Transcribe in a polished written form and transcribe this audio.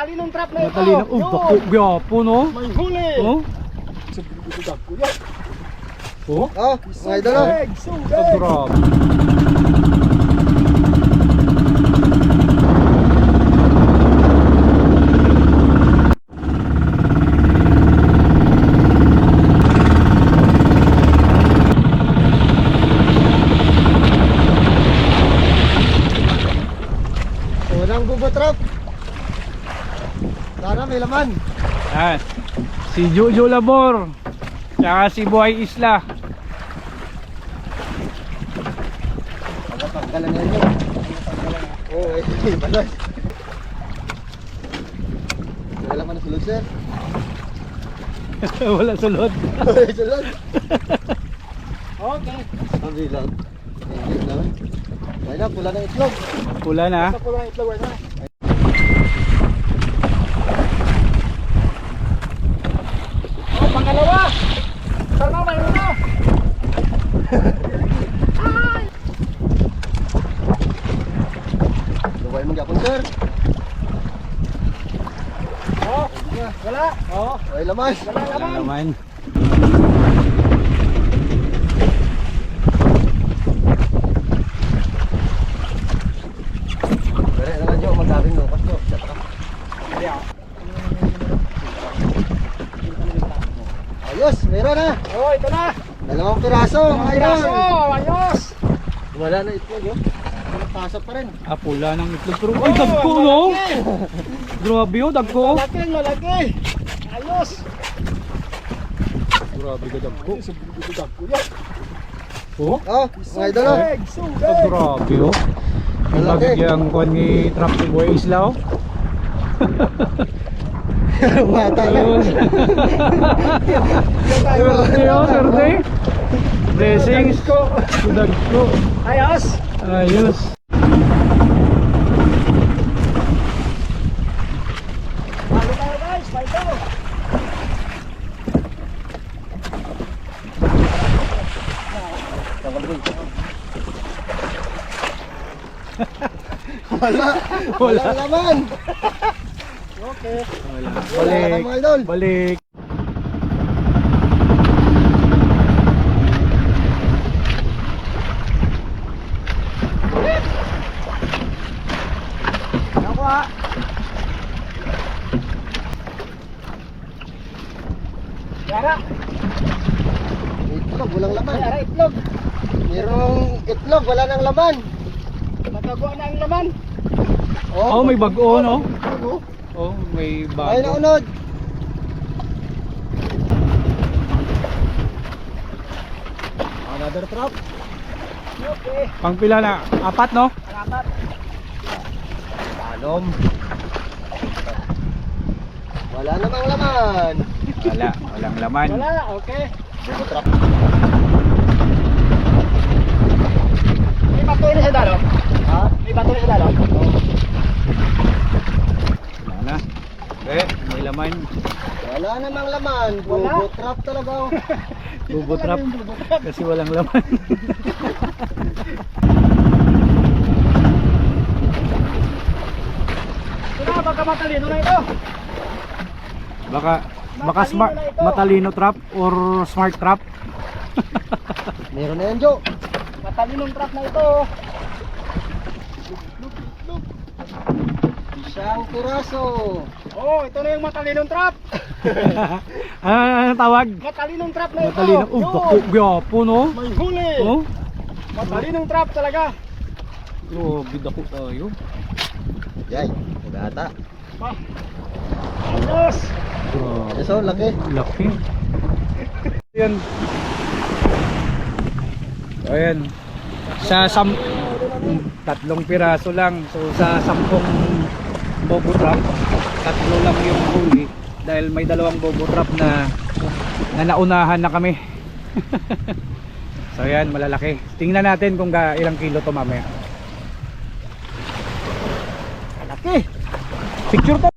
Talinong trap na ito. Matalino. Oh, bako, gapo, no? May huli. Oh, Sa bibig ko yan. oh. Oh, mga idol. Oh. Ito, grabe. Unang bubotrap. Sana may laman. Yan. Si Jojo Labor. Tsaka si Buhay Isla. Tanggalan na yun. Oo, eh, balas. Wala man na sulod, sir. Wala sulod. Sulod. Okay. Ang bilang. Itlog lang. Ay na, pula ng itlog. Pula na. Sa pulang itlog na. Oh, pangalawa. Sana may una. Luway mo gyapon, sir. Oh, wala. Oh, Ay laman. wala Wala naman. naman. Pero naman yung magkabing lupas to. Siyempre. Ayos, meron na. Oh, ito na. Dalawang piraso, mga idol. Piraso, ayos. Wala na itlog, oh. Pasok pa rin. Ah, pula ng itlog. Pero, ay, dagko, no? Grabe, oh, dagko. Malaki, malaki. Ayos. Grabe ka, dagko. Sa bibig ko yan. Oh, Oh, mga idol, oh. ito, grabe, oh. Yung Malaki. bagyang kuhan ni Trap ni Buhay Isla, oh. Bata na. Swerte, oh, swerte. Blessings ko. Dagko. Ayos. Ayos. Bago tayo guys, bago. Wala. Wala laman. Okay. Wala. Wala laman, mga idol. Balik. Ako ha. Yara. Itlog, walang laman. Yara itlog. Merong itlog, wala nang laman. Natagawa na ang laman. Oh, may bago, no? Ano? Oh, may Ay, bago. naunod. Another trap. Okay. Pangpila na? Apat, no? Salamat. Talom. Wala namang laman. Wala, walang laman. Wala, okay. Bubo trap. May bato na sa dalo. Ha? May bato na sa dalo. Wala na. Eh, may laman. Wala namang laman. Wala? Bubo trap talaga. Oh. Bubutrap. Kasi walang laman. Ito na, baka matalino na ito. Baka smart, matalino trap or smart trap. Meron na yan, Joe. Matalinong trap na ito. Isang piraso. Oh, ito na yung matalinong trap. Ano tawag? Matalinong trap na ito. Matalino. Oh, Yun. bako, gapo, no? May huli. Oh, Matalinong trap talaga. oh, bidako tayo. Yay, nagata. Pa. Ayos. Grabe. So, laki. Laki. Yan. Ayan. Sa tatlong piraso lang. So sa 10 bobo trap, tatlo lang yung huli dahil may dalawang bobo trap na naunahan na kami. So ayan, malalaki. Tingnan natin kung ilang kilo to mamaya. Malaki. Picture to.